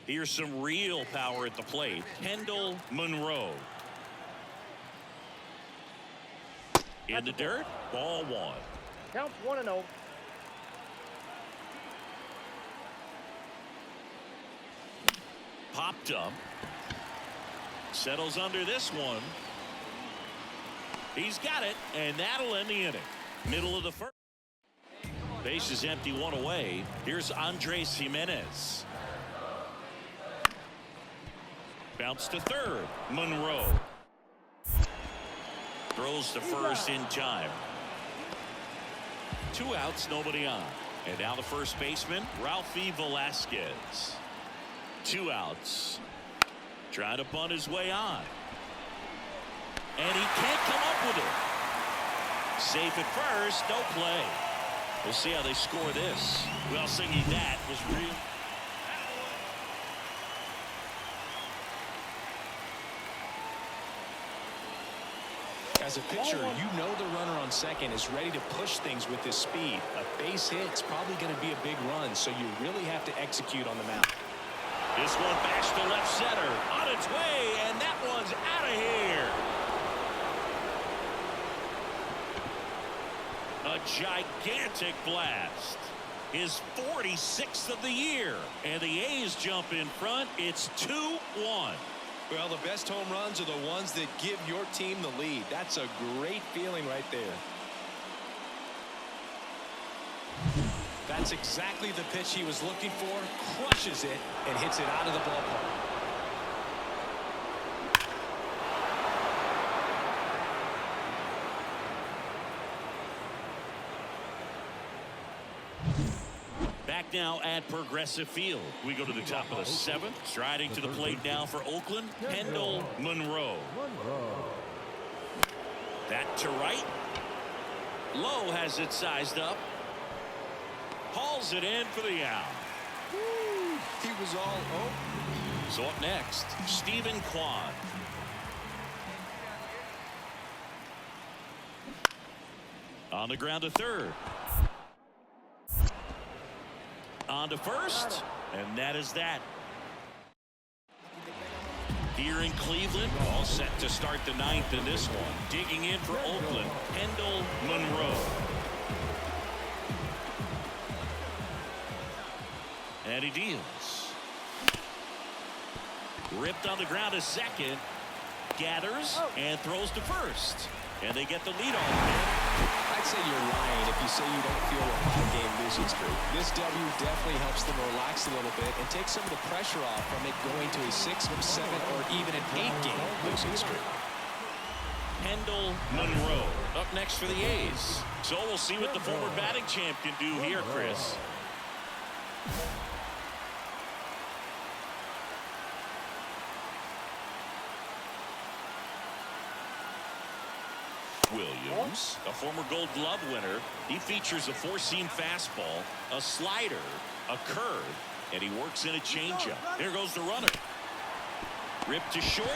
Here's some real power at the plate. Kendall Monroe. In the dirt, ball one. Counts 1-0. Popped up. Settles under this one. He's got it, and that'll end the inning. Middle of the first. Base is empty, one away. Here's Andres Jimenez. Bounce to third. Monroe. Throws to first in time. 2 outs, nobody on. And now the first baseman, Ralphie Velasquez. 2 outs. Trying to bunt his way on. And he can't come up with it. Safe at first, no play. We'll see how they score this. Well, singing that was real. As a pitcher, you know the runner on second is ready to push things with his speed. A base hit's probably going to be a big run, so you really have to execute on the mound. This one bashed to left center. On its way, and that one's out of here. A gigantic blast. His 46th of the year. And the A's jump in front. It's 2-1. Well, the best home runs are the ones that give your team the lead. That's a great feeling right there. That's exactly the pitch he was looking for. Crushes it and hits it out of the ballpark. Back now at Progressive Field. We go to the top of the 7th. Striding to the plate now for Oakland, Kendall Monroe. That to right. Lowe has it sized up. Hauls it in for the out. He was all open. So up next, Stephen Kwan. On the ground to third. On to first, and that is that. Here in Cleveland, all set to start the 9th in this one. Digging in for Oakland, Kendall Monroe. And he deals. Ripped on the ground to second. Gathers and throws to first. And they get the lead off. I'd say you're lying if you say you don't feel a 5-game losing streak. This W definitely helps them relax a little bit and take some of the pressure off from it going to a 6, 7, or even an 8-game losing streak. Kendall Monroe up next for the A's. So we'll see what the former batting champ can do here, Chris. Williams, a former Gold Glove winner. He features a 4-seam fastball, a slider, a curve, and he works in a changeup. There goes the runner. Ripped to short.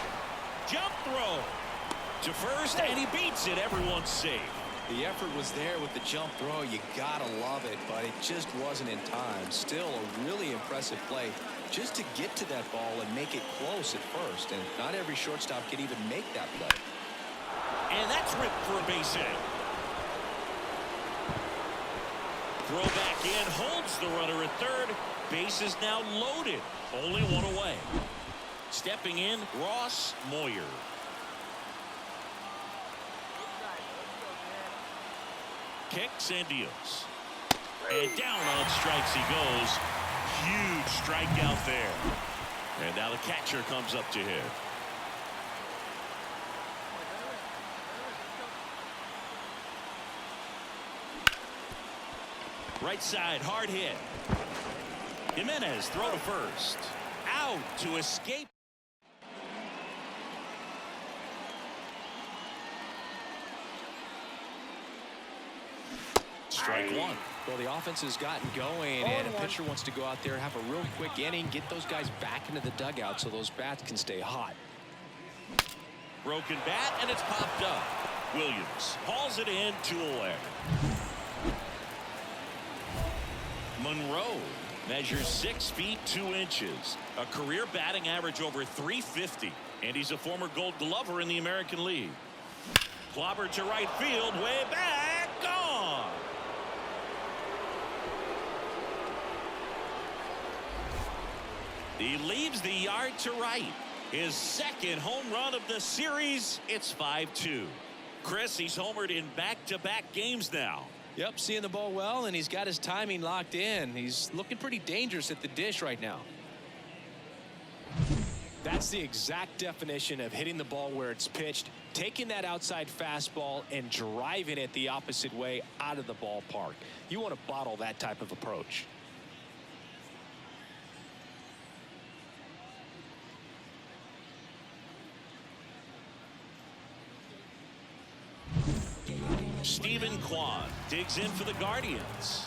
Jump throw to first, and he beats it. Everyone's safe. The effort was there with the jump throw. You gotta love it, but it just wasn't in time. Still a really impressive play just to get to that ball and make it close at first. And not every shortstop can even make that play. And that's ripped for a base hit. Throw back in, holds the runner at third. Base is now loaded. Only one away. Stepping in, Ross Moyer. Kicks and deals. And down on strikes he goes. Huge strikeout there. And now the catcher comes up to hit. Right side, hard hit. Jimenez, throw to first. Out to escape. strike one. Well, the offense has gotten going, and a pitcher wants to go out there, have a real quick inning, get those guys back into the dugout so those bats can stay hot. Broken bat, and it's popped up. Williams hauls it in, 2 away. Monroe measures 6 feet 2 inches, a career batting average over .350, and he's a former Gold Glover in the American League. Clobbered to right field, way back, gone. He leaves the yard to right. His second home run of the series. It's 5-2. Chris, he's homered in back-to-back games now. Yep, seeing the ball well, and he's got his timing locked in. He's looking pretty dangerous at the dish right now. That's the exact definition of hitting the ball where it's pitched, taking that outside fastball and driving it the opposite way out of the ballpark. You want to bottle that type of approach. Stephen Kwan digs in for the Guardians.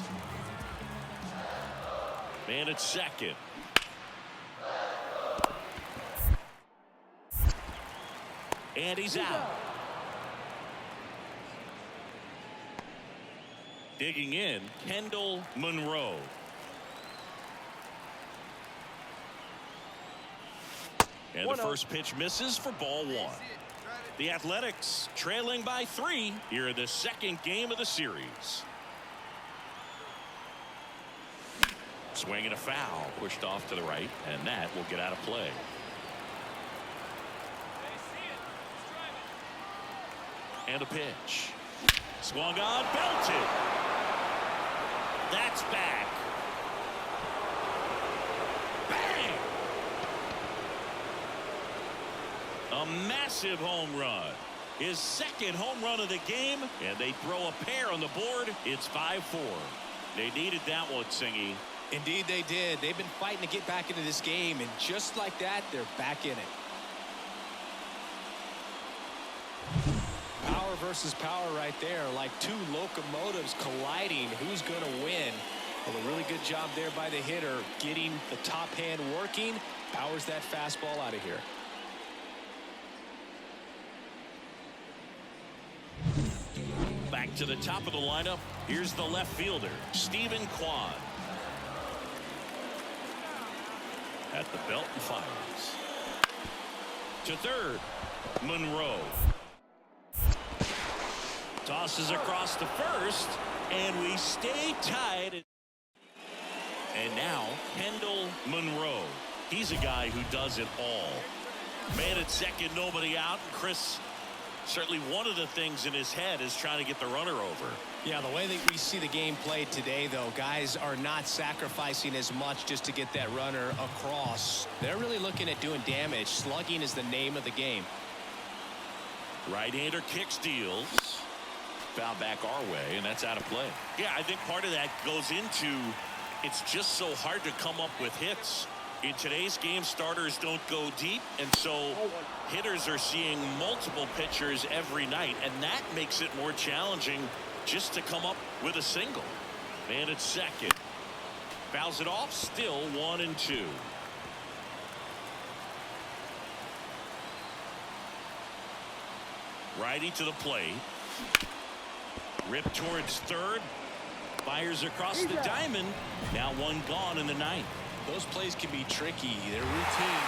Man at second. And he's out. Digging in, Kendall Monroe. And the first pitch misses for ball 1. The Athletics trailing by 3 here in the second game of the series. Swing and a foul, pushed off to the right, and that will get out of play. And a pitch. Swung on, belted. That's back. Bang! A massive home run. His second home run of the game, and they throw a pair on the board. It's 5-4. They needed that one, Singy. Indeed they did. They've been fighting to get back into this game, and just like that, they're back in it. Power versus power right there, like 2 locomotives colliding. Who's going to win? Well, a really good job there by the hitter, getting the top hand working, powers that fastball out of here. Back to the top of the lineup. Here's the left fielder, Stephen Kwan. At the belt and fires. To third, Monroe. Tosses across to first, and we stay tied. And now, Kendall Monroe. He's a guy who does it all. Man at second, nobody out. Chris, certainly one of the things in his head is trying to get the runner over. Yeah, the way that we see the game played today, though, guys are not sacrificing as much just to get that runner across. They're really looking at doing damage. Slugging is the name of the game. Right-hander kick steals. Foul back our way, and that's out of play. Yeah, I think part of that goes into it's just so hard to come up with hits. In today's game, starters don't go deep, and so hitters are seeing multiple pitchers every night, and that makes it more challenging just to come up with a single. Man at second. Fouls it off, still 1-2. Righty to the plate. Rip towards third. Fires across the diamond. Now 1 gone in the 9th. Those plays can be tricky. They're routine.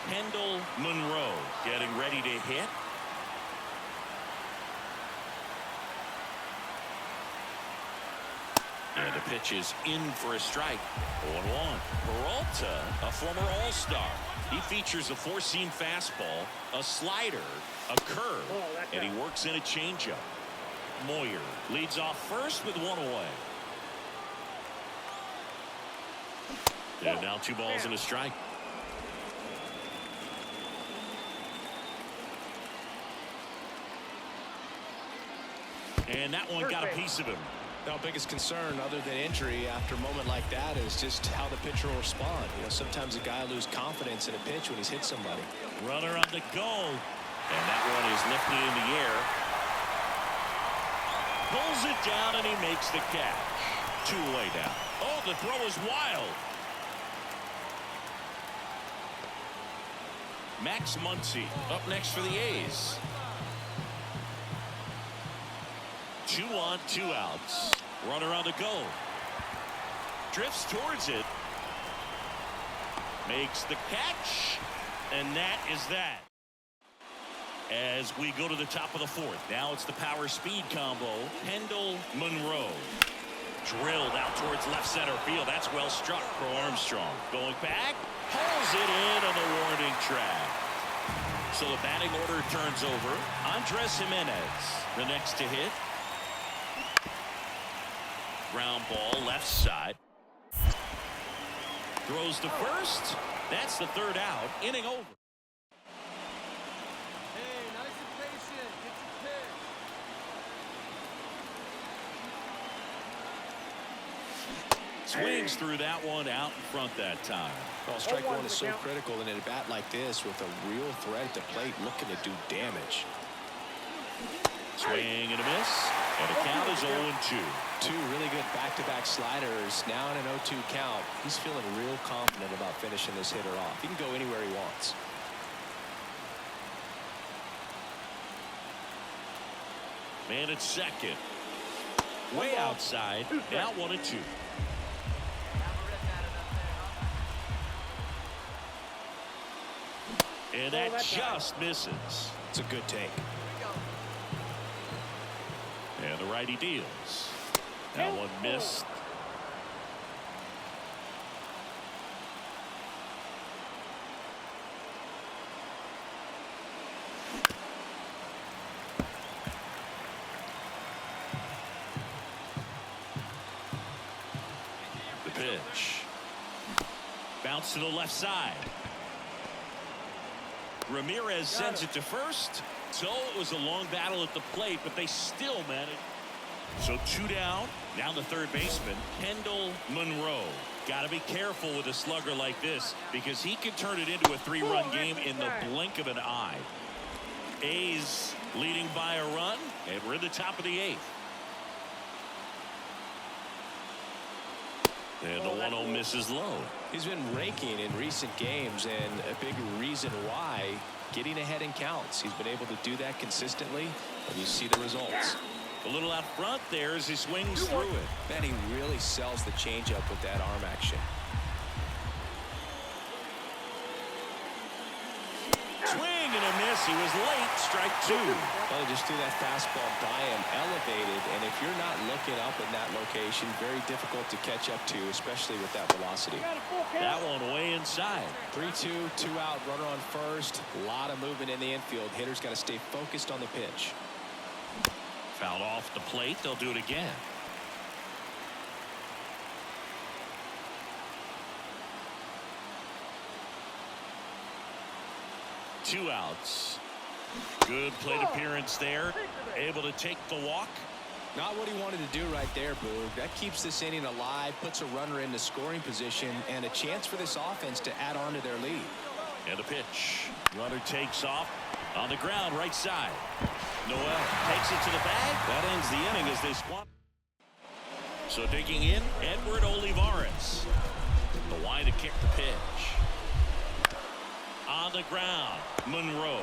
Kendall Monroe getting ready to hit. And the pitch is in for a strike. 0-1. Peralta, a former All-Star. He features a 4-seam fastball, a slider, a curve, and he works in a changeup. Moyer leads off first with 1 away. And now 2 balls and a strike. And that one got a piece of him. Now, biggest concern other than injury after a moment like that is just how the pitcher will respond. You know, sometimes a guy loses confidence in a pitch when he's hit somebody. Runner on the go. And that one is lifted in the air. Pulls it down and he makes the catch. 2 away now. Oh, the throw is wild. Max Muncy up next for the A's. 2 on, 2 outs. Runner on the go. Drifts towards it. Makes the catch. And that is that. As we go to the top of the 4th. Now it's the power speed combo. Kendall Monroe. Drilled out towards left center field. That's well struck for Armstrong. Going back. Pulls it in on the warning track. So the batting order turns over. Andres Jimenez, the next to hit. Ground ball left side. Throws to first. That's the 3rd out. Inning over. Hey, nice and patient. Get your pitch. Swings through that one out in front that time. Well, strike one is so critical in a bat like this with a real threat at the plate looking to do damage. Swing and a miss. And the count is 0-2. 2 really good back-to-back sliders. Now in an 0-2 count. He's feeling real confident about finishing this hitter off. He can go anywhere he wants. Man at second. Way outside. Now 1-2. And that just misses. It's a good take. And the righty deals. That one missed. The pitch. Bounce to the left side. Ramirez sends it to first. So it was a long battle at the plate, but they still managed. So 2 down. Now the 3rd baseman, Kendall Monroe. Got to be careful with a slugger like this because he can turn it into a 3-run game in the blink of an eye. A's leading by a run, and we're in the top of the 8th. And the 1-0 misses low. He's been raking in recent games, and a big reason why, getting ahead in counts. He's been able to do that consistently, and you see the results. A little out front there as he swings through it. Man, he really sells the changeup with that arm action. Swing and a miss. He was late. Strike 2. Well, they just threw that fastball by him, elevated, and if you're not looking up in that location, very difficult to catch up to, especially with that velocity. That one way inside. 3-2, 2 out, runner on first. A lot of movement in the infield. Hitter's got to stay focused on the pitch. Fouled off the plate. They'll do it again. Two outs. Good plate appearance there. Able to take the walk. Not what he wanted to do right there, Boog. That keeps this inning alive, puts a runner into scoring position, and a chance for this offense to add on to their lead. And a pitch. Runner takes off on the ground, right side. Noel takes it to the bag. That ends the inning as they squat. So digging in, Edward Olivares. The wide to kick the pitch. On the ground, Monroe.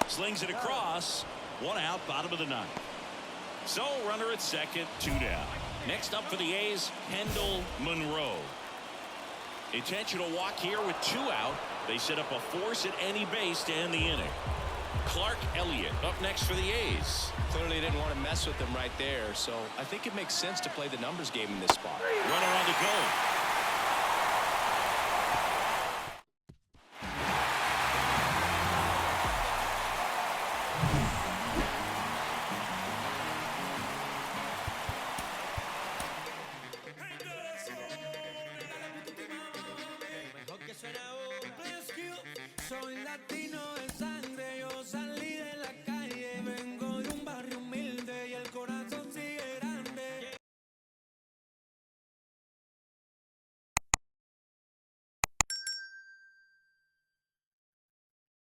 Slings it across. 1 out, bottom of the 9th. So runner at second, 2 down. Next up for the A's, Kendall Monroe. Intentional walk here with 2 out. They set up a force at any base to end the inning. Clark Elliott up next for the A's. Clearly didn't want to mess with them right there, so I think it makes sense to play the numbers game in this spot. Runner on the go.